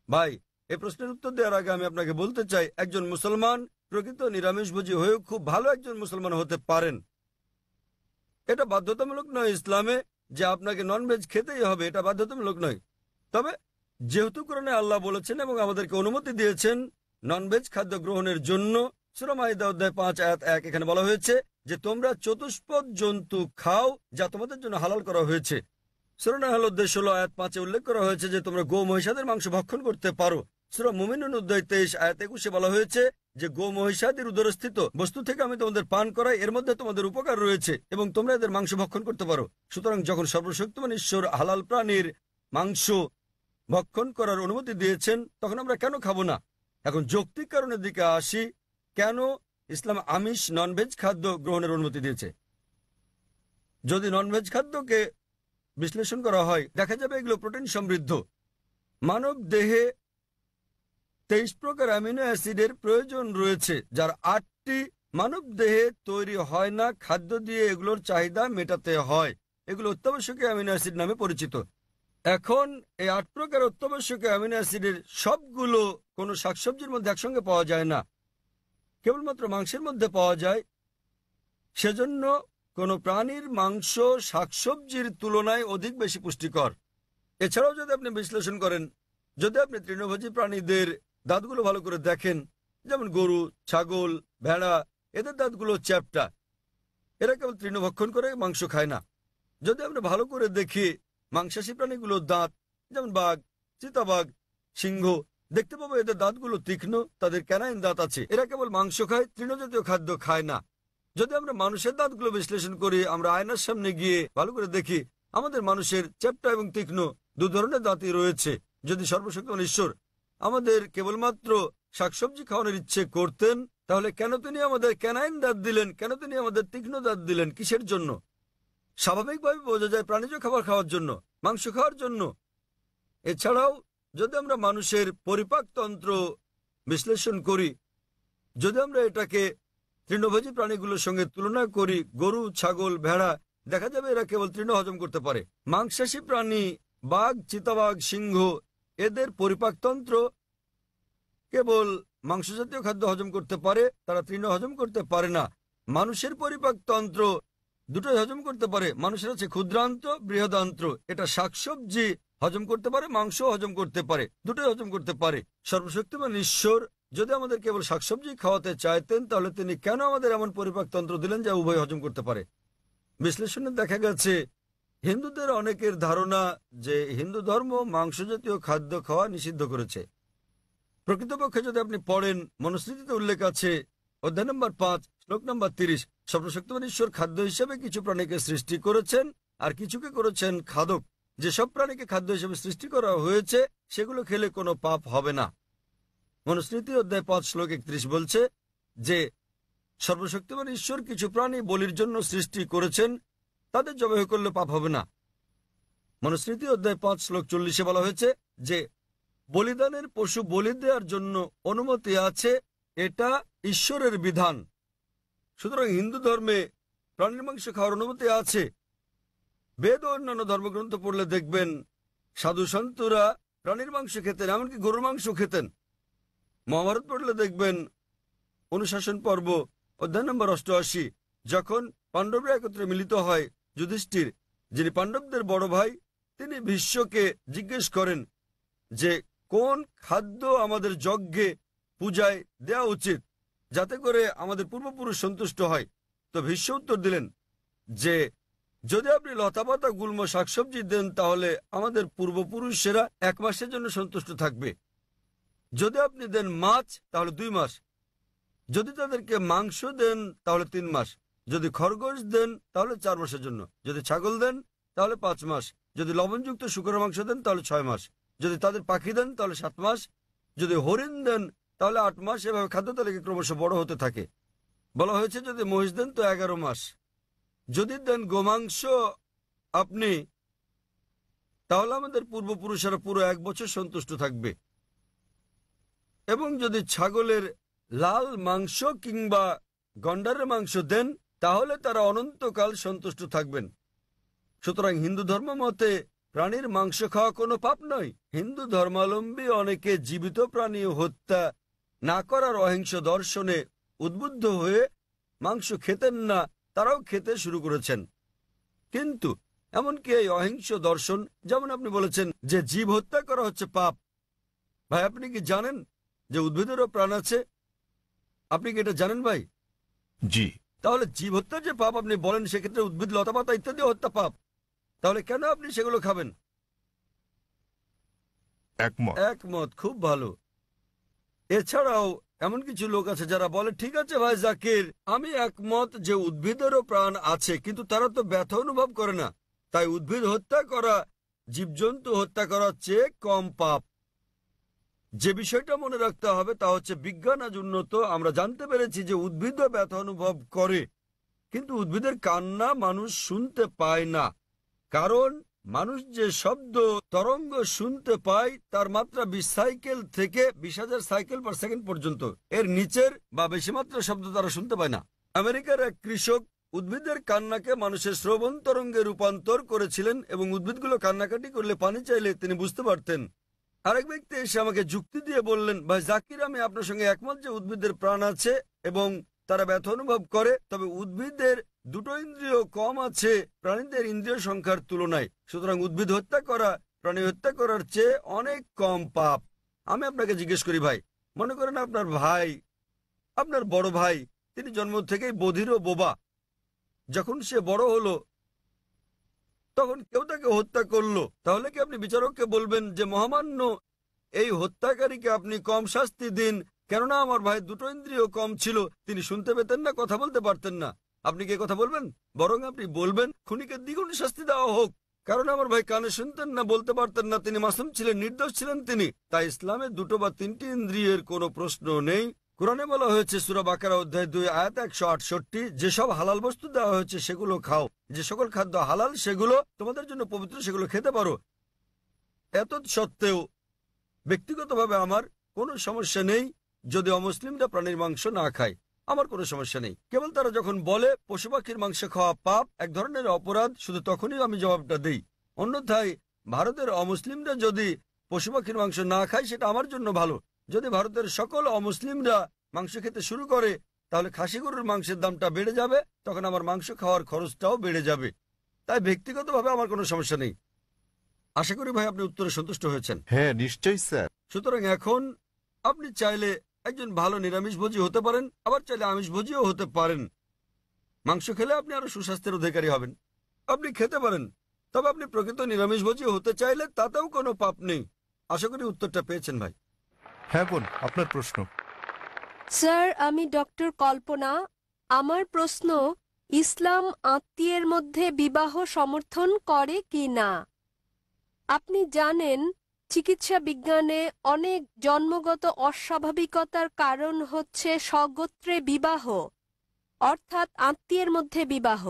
ভাই, এই প্রশ্নের উত্তর দেওয়ার আগে আমি আপনাকে বলতে চাই, একজন মুসলমান প্রকৃত নিরামিষভোজী হয়েও খুব ভালো একজন মুসলমান হতে পারেন। এটা বাধ্যতামূলক নয় ইসলামে যে আপনাকে ননভেজ খেতেই হবে, এটা বাধ্যতামূলক নয়। তবে যেহেতু কোরআনে আল্লাহ বলেছেন এবং আমাদেরকে অনুমতি দিয়েছেন ননভেজ খাদ্য গ্রহণের জন্য, সূরা মাইদা অধ্যায় 5 আয়াত 1 এখানে বলা হয়েছে যে তোমরা চতুষ্পদ জন্তু খাও যা তোমাদের জন্য হালাল করা হয়েছে। সূরা নাহল অধ্যায় 16 আয়াত 5 উল্লেখ করা হয়েছে যে তোমরা গো মহিষাদের মাংস ভক্ষণ করতে পারো। সূরা মুমিনুন অধ্যায় 23 আয়াত 21 বলা হয়েছে যে গো মহিষাদের উদরস্থিত বস্তু থেকে আমি তোমাদের পান করাই, এর মধ্যে তোমাদের উপকার রয়েছে এবং তোমরা এদের মাংস ভক্ষণ করতে পারো। সুতরাং যখন সর্বশক্তিমান ঈশ্বর হালাল প্রাণীর মাংস ভক্ষণ করার অনুমতি দিয়েছেন তখন আমরা কেন খাবো না? এখন যৌক্তিক কারণের দিকে আসি, কেন ইসলাম আমিষ ননভেজ খাদ্য গ্রহণের অনুমতি দিয়েছে? যদি ননভেজ খাদ্যকে বিশ্লেষণ করা হয় দেখা যাবে এগুলো প্রোটিন সমৃদ্ধ। মানব দেহে 23 প্রকার অ্যামিনো অ্যাসিডের প্রয়োজন রয়েছে, যার 8টি মানব দেহে তৈরি হয় না, খাদ্য দিয়ে এগুলোর চাহিদা মেটাতে হয়। এগুলো অত্যাবশ্যকীয় অ্যামিনো অ্যাসিড নামে পরিচিত। এখন এই 8 প্রকার অত্যাবশ্যকীয় অ্যামিনো অ্যাসিডের সবগুলো কোনো শাকসবজির মধ্যে একসঙ্গে পাওয়া যায় না, কেবলমাত্র মাংসের মধ্যে পাওয়া যায়। সেজন্য কোনো প্রাণীর মাংস শাকসবজির তুলনায় অধিক বেশি পুষ্টিকর। এছাড়াও যদি আপনি বিশ্লেষণ করেন, যদি আপনি তৃণভোজী প্রাণীদের দাঁতগুলো ভালো করে দেখেন, যেমন গরু, ছাগল, ভেড়া, এদের দাঁতগুলো চ্যাপ্টা, এরা কেবল তৃণভক্ষণ করে, মাংস খায় না। যদি আমরা ভালো করে দেখি মাংসাশী প্রাণীগুলোর দাঁত, যেমন বাঘ, চিতাবাঘ, সিংহ, দেখতে পাবো এদের দাঁতগুলো তীক্ষ্ণ, তাদের ক্যানাইন দাঁত আছে। এরা কেবল মাংস খায়, তৃণজাতীয় খাদ্য খায় না। যদি আমরা মানুষের দাঁতগুলো বিশ্লেষণ করি, আমরা আয়নার সামনে গিয়ে ভালো করে দেখি আমাদের মানুষের চ্যাপ্টা এবং তীক্ষ্ণ 2 ধরনের দাঁতই রয়েছে। যদি সর্বশক্তিমান ঈশ্বর আমাদের কেবলমাত্র শাকসবজি খাওয়ানোর ইচ্ছে করতেন তাহলে কেন তিনি আমাদের ক্যানাইন দাঁত দিলেন? কেন তিনি আমাদের তীক্ষ্ণ দাঁত দিলেন? কিসের জন্য? স্বাভাবিকভাবে বোঝা যায় প্রাণীজ খাবার খাওয়ার জন্য, মাংস খাওয়ার জন্য। এছাড়াও যদি আমরা মানুষের পরিপাকতন্ত্র বিশ্লেষণ করি, যদি আমরা এটাকে তৃণভোজী প্রাণীগুলোর সঙ্গে তুলনা করি, গরু, ছাগল, ভেড়া, দেখা যাবে এরা কেবল তৃণ হজম করতে পারে। মাংসাশী প্রাণী বাঘ, চিতাবাঘ, সিংহ, এদের পরিপাকতন্ত্র কেবল মাংসজাতীয় খাদ্য হজম করতে পারে, তারা তৃণ হজম করতে পারে না। মানুষের পরিপাকতন্ত্র দুটোই হজম করতে পারে। মানুষের আছে ক্ষুদ্রান্ত, বৃহদান্ত্র। এটা শাকসবজি হজম করতে পারে, মাংস হজম করতে পারে, দুটোই হজম করতে পারে। সর্বশক্তিমান ঈশ্বর যদি আমাদের কেবল শাকসবজি খাওয়াতে চাইতেন তাহলে তিনি কেন আমাদের এমন পরিপাকতন্ত্র দিলেন যা উভয় হজম করতে পারে? বিশ্লেষণে দেখা গেছে হিন্দুদের অনেকের ধারণা যে হিন্দু ধর্ম মাংসজাতীয় খাদ্য খাওয়া নিষিদ্ধ করেছে। প্রকৃতপক্ষে যদি আপনি পড়েন, মনুস্মৃতিতে উল্লেখ আছে অধ্যায় নম্বর 5 শ্লোক নম্বর 30, সর্বশক্তিমান ঈশ্বর খাদ্য হিসেবে কিছু প্রাণীকে সৃষ্টি করেছেন আর কিছুকে করেছেন খাদক। যেসব প্রাণীকে খাদ্য হিসেবে সৃষ্টি করা হয়েছে সেগুলো খেলে কোনো পাপ হবে না। মনুস্মৃতি অধ্যায় 5 শ্লোক 31 বলছে যে সর্বশক্তিমান ঈশ্বর কিছু প্রাণী বলির জন্য সৃষ্টি করেছেন, তাদের জবাই করলে পাপ হবে না। মনুস্মৃতি অধ্যায় 5 শ্লোক 40 বলা হয়েছে যে বলিদানের পশু বলি দেওয়ার জন্য অনুমতি আছে, এটা ঈশ্বরের বিধান। সুতরাং হিন্দু ধর্মে প্রাণীর মাংস খাওয়ার অনুমতি আছে। বেদ ও অন্যান্য ধর্মগ্রন্থ পড়লে দেখবেন সাধু সন্তরা প্রাণীর মাংস খেতেন, এমনকি গরুর মাংস খেতেন। মহাভারত পড়লে দেখবেন অনুশাসন পর্ব অধ্যায় নম্বর 88, যখন পাণ্ডবরা একত্রে মিলিত হয়, যুধিষ্ঠির যিনি পাণ্ডবদের বড় ভাই, তিনি ভীষ্মকে জিজ্ঞেস করেন যে কোন খাদ্য আমাদের যজ্ঞে পূজায় দেওয়া উচিত যাতে করে আমাদের পূর্বপুরুষ সন্তুষ্ট হয়। তো ভীষ্ম উত্তর দিলেন যে যদি আপনি লতাপাতা, গুল্ম, শাকসবজি দেন তাহলে আমাদের পূর্বপুরুষেরা 1 মাসের জন্য সন্তুষ্ট থাকবে। যদি আপনি দেন মাছ তাহলে 2 মাস, যদি তাদেরকে মাংস দেন তাহলে 3 মাস, যদি খরগোশ দেন তাহলে 4 মাসের জন্য, যদি ছাগল দেন তাহলে 5 মাস, যদি লবণযুক্ত শুকরের মাংস দেন তাহলে 6 মাস, যদি তাদের পাখি দেন তাহলে 7 মাস, যদি হরিণ দেন তাহলে 8 মাস। এভাবে খাদ্য তালিকা ক্রমশ বড় হতে থাকে। বলা হয়েছে যদি মহিষ দেন তো 11 মাস, যদি দেন গোমাংস আপনি তাহলে আমাদের পূর্বপুরুষেরা পুরো 1 বছর সন্তুষ্ট থাকবে। এবং যদি ছাগলের লাল মাংস কিংবা গন্ডারের মাংস দেন, তাহলে তারা অনন্তকাল সন্তুষ্ট থাকবেন। সুতরাং হিন্দু ধর্ম মতে প্রাণীর মাংস খাওয়া কোনো পাপ নয়। হিন্দু ধর্মাবলম্বী অনেকে জীবিত প্রাণী হত্যা না করার অহিংস দর্শনে উদ্বুদ্ধ হয়ে মাংস খেতেন না, তারাও খেতে শুরু করেছেন। কিন্তু এমনকি এই অহিংস দর্শন, যেমন আপনি বলেছেন যে জীব হত্যা করা হচ্ছে পাপ, ভাই আপনি কি জানেন যে উদ্ভিদেরও প্রাণ আছে? আপনি কি এটা জানেন ভাই? জি। তাহলে জীব হত্যা যে পাপ আপনি বলেন, সেক্ষেত্রে উদ্ভিদ লতাপাতা ইত্যাদি হত্যা পাপ, তাহলে কেন আপনি সেগুলো খাবেন? একমত। একমত, খুব ভালো। এছাড়াও এমন কিছু লোক আছে যারা বলে, ঠিক আছে ভাই জাকির, আমি একমত যে উদ্ভিদেরও প্রাণ আছে, কিন্তু তারা তো ব্যথা অনুভব করে না, তাই উদ্ভিদ হত্যা করা জীবজন্তু হত্যা করার চেয়ে কম পাপ। যে বিষয়টা মনে রাখতে হবে তা হচ্ছে বিজ্ঞান আজ উন্নত, আমরা জানতে পেরেছি যে উদ্ভিদও ব্যথা অনুভব করে, কিন্তু উদ্ভিদের কান্না মানুষ শুনতে পায় না। কারণ মানুষ যে শব্দ তরঙ্গ শুনতে পায় তার মাত্রা 20 সাইকেল থেকে 20,000 সাইকেল পার সেকেন্ড পর্যন্ত, এর নিচের বা বেশি মাত্রা শব্দ তারা শুনতে পায় না। আমেরিকার এক কৃষক উদ্ভিদের কান্নাকে মানুষের শ্রবণ তরঙ্গে রূপান্তর করেছিলেন এবং উদ্ভিদগুলো কান্নাকাটি করলে, পানি চাইলে তিনি বুঝতে পারতেন। আরেক ব্যক্তি এসে আমাকে যুক্তি দিয়ে বললেন, ভাই জাকির, আমি আপনার সঙ্গে একমত যে উদ্ভিদের প্রাণ আছে এবং তারা ব্যথা অনুভব করে, তবে উদ্ভিদের দুটো ইন্দ্রিয় কম আছে প্রাণীদের ইন্দ্রিয় সংখ্যার তুলনায়, সুতরাং উদ্ভিদ হত্যা করা প্রাণী হত্যা করার চেয়ে অনেক কম পাপ। আমি আপনাকে জিজ্ঞেস করি ভাই, মনে করেন আপনার ভাই, আপনার বড় ভাই, তিনি জন্ম থেকেই বধির ও বোবা। যখন সে বড় হলো তখন কেউ তাকে হত্যা করলো, তাহলে কি আপনি বিচারককে বলবেন যে মহামান্য এই হত্যাকারীকে আপনি কম শাস্তি দিন, কেননা আমার ভাই দুটো ইন্দ্রিয় কম ছিল, তিনি শুনতে পেতেন না, কথা বলতে পারতেন না? আপনি কি কথা বলবেন? বরং আপনি বলবেন খুনিকে দ্বিগুণ শাস্তি দেওয়া হোক, কারণ আমার ভাই কানে শুনতেন না, বলতে পারতেন না, তিনি মাসুম ছিলেন, নির্দোষ ছিলেন তিনি। তাই ইসলামে দুটো বা তিনটি ইন্দ্রিয়ের কোনো প্রশ্ন নেই। কোরআনে বলা হয়েছে সূরা বাকারা অধ্যায় 2 আয়াত 168, যেসব হালাল বস্তু দেওয়া হয়েছে সেগুলো খাও, যে সকল খাদ্য হালাল সেগুলো তোমাদের জন্য পবিত্র, সেগুলো খেতে পারো। এত সত্ত্বেও ব্যক্তিগতভাবে আমার কোনো সমস্যা নেই যদি অমুসলিমরা প্রাণীর মাংস না খায়, আমার কোনো সমস্যা নেই। কেবল তারা যখন বলে পশু পাখির মাংস খাওয়া পাপ, এক ধরনের অপরাধ, শুধু তখনই আমি জবাবটা দিই। অন্যথায় ভারতের অমুসলিমরা যদি পশু পাখির মাংস না খায় সেটা আমার জন্য ভালো। যদি ভারতের সকল অমুসলিমরা মাংস খেতে শুরু করে তাহলে খাসি গরুর মাংসের দামটা বেড়ে যাবে, তখন আমার মাংস খাওয়ার খরচটাও বেড়ে যাবে। তাই ব্যক্তিগতভাবে আমার কোনো সমস্যা নেই। আশা করি ভাই আপনি উত্তরে সন্তুষ্ট হয়েছেন। হ্যাঁ, নিশ্চয়ই স্যার। সুতরাং এখন আপনি চাইলে একজন ভালো নিরামিষভোজী হতে পারেন, আবার চাইলে আমিষভোজীও হতে পারেন। মাংস খেলে আপনি আরো সুস্বাস্থ্যের অধিকারী হবেন, আপনি খেতে পারেন। তবে আপনি প্রকৃত নিরামিষভোজী হতে চাইলে তাতেও কোনো পাপ নেই। আশা করি উত্তরটা পেয়েছেন ভাই। হ্যাঁ বোন, আপনার প্রশ্ন। স্যার, আমি ডক্টর কল্পনা। আমার প্রশ্ন, ইসলাম আত্মীয়ের মধ্যে বিবাহ সমর্থন করে কি না? আপনি জানেন চিকিৎসা বিজ্ঞানে অনেক জন্মগত অস্বাভাবিকতার কারণ হচ্ছে স্বগোত্রে বিবাহ, অর্থাৎ আত্মীয়ের মধ্যে বিবাহ।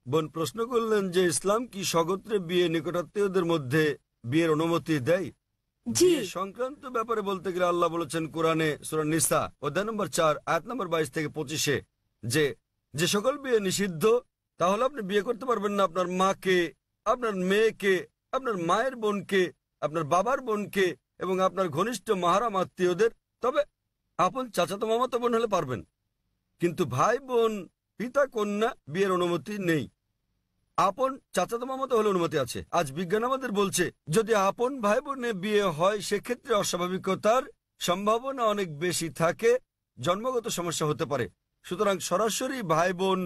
বোন প্রশ্ন করলেন যে ইসলাম কি স্বগোত্রে বিয়ে, নিকটাত্মীয়দের মধ্যে বিয়ের অনুমতি দেয়? জি। বিয়ে সংক্রান্ত ব্যাপারে বলতে গেলে আল্লাহ বলেছেন কোরআনে সূরা নিসা অধ্যায় নম্বর 4 আয়াত নম্বর 22 থেকে 25 যে যে সকল বিয়ে নিষিদ্ধ, তাহলে আপনি বিয়ে করতে পারবেন না আপনার মাকে, আপনার মেয়েকে, আপনার মায়ের বোনকে, আপনার বাবার বোনকে এবং আপনার ঘনিষ্ঠ মাহারাম আত্মীয়দের। তবে আপন চাচাতো মামাতো বোন হলে পারবেন, কিন্তু ভাই বোন, পিতা কন্যা বিয়ের অনুমতি নেই। আপন চাচাতো মামাতো হলে অনুমতি আছে। আজ বিজ্ঞান আমাদের বলছে যদি আপন ভাই বোনে বিয়ে হয় সেক্ষেত্রে অস্বাভাবিকতার সম্ভাবনা অনেক বেশি থাকে, জন্মগত সমস্যা হতে পারে। সুতরাং সরাসরি ভাই বোন,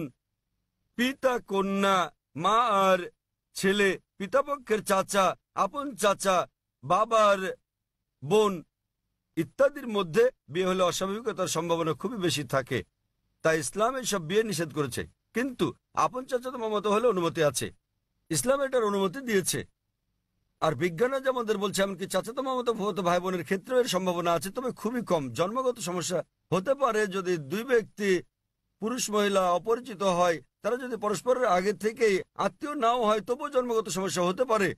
পিতা কন্যা, মা আর ছেলে, পিতাপক্ষের চাচা, আপন চাচা, বাবার বোন ইত্যাদির মধ্যে বিয়ে হলে অস্বাভাবিকতার সম্ভাবনা খুবই বেশি থাকে। তাই ইসলাম এসব বিয়ে নিষেধ করেছে, কিন্তু আপন চাচাতো মামাতো হলে অনুমতি আছে। ইসলাম এটার অনুমতি দিয়েছে। আর বিজ্ঞান আজ আমাদের বলছে এমনকি চাচাতো মামাতো ফুফাতো ভাই বোনের ক্ষেত্রেও এর সম্ভাবনা আছে, তবে খুবই কম। জন্মগত সমস্যা হতে পারে যদি দুই ব্যক্তি, পুরুষ মহিলা অপরিচিত হয়, তারা যদি পরস্পরের আগে থেকেই আত্মীয় নাও হয় তবুও জন্মগত সমস্যা হতে পারে।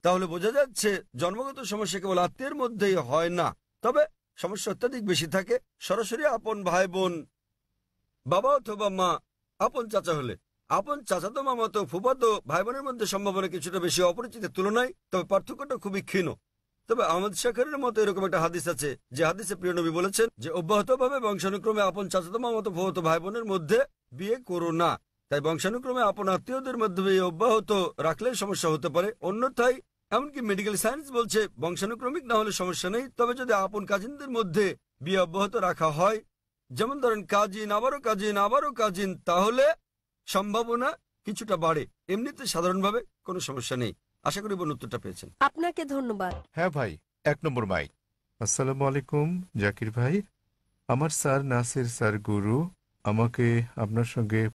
তাহলে বোঝা যাচ্ছে জন্মগত সমস্যা কেবল আত্মীয়ের মধ্যেই হয় না, তবে সমস্যা অত্যাধিক বেশি থাকে সরাসরি আপন ভাই বোন বাবা অথবা মা আপন চাচা হলে, আপন চাচাতো মামাতো ফুফাতো ভাই বোনের মধ্যে সম্ভাবনা কিছুটা বেশি অপরিচিতের তুলনায়, তবে পার্থক্যটা খুবই ক্ষীণ। তবে আহমদ শাকরের মতো এরকম একটা হাদিস আছে, যে হাদিসে প্রিয় নবী বলেছেন যে অব্যাহতভাবে বংশানুক্রমে আপন চাচাতো মামাতো ফুফাতো ভাই বোনের মধ্যে বিয়ে করো না। তাই বংশানুক্রমে আপন আত্মীয়দের মধ্যে বিয়ে অব্যাহত রাখলে সমস্যা হতে পারে। অন্যথায় এমনকি মেডিকেল সায়েন্স বলছে বংশানুক্রমিক না হলে সমস্যা নেই, তবে যদি আপন কাজিনদের মধ্যে বিয়ে অব্যাহত রাখা হয়, যেমন ধরেন কাজিন আবারও কাজিন আবারও কাজিন, তাহলে সম্ভাবনা কিছুটা বাড়ে। এমনিতে সাধারণভাবে কোনো সমস্যা নেই। আশা করি বোন উত্তরটা পেয়েছেন। আপনাকে ধন্যবাদ। হ্যাঁ ভাই, 1 নম্বর মাইক। আসসালামু আলাইকুম জাকির ভাই। আমার স্যার নাসির স্যার গুরু আমাকে আপনার সঙ্গে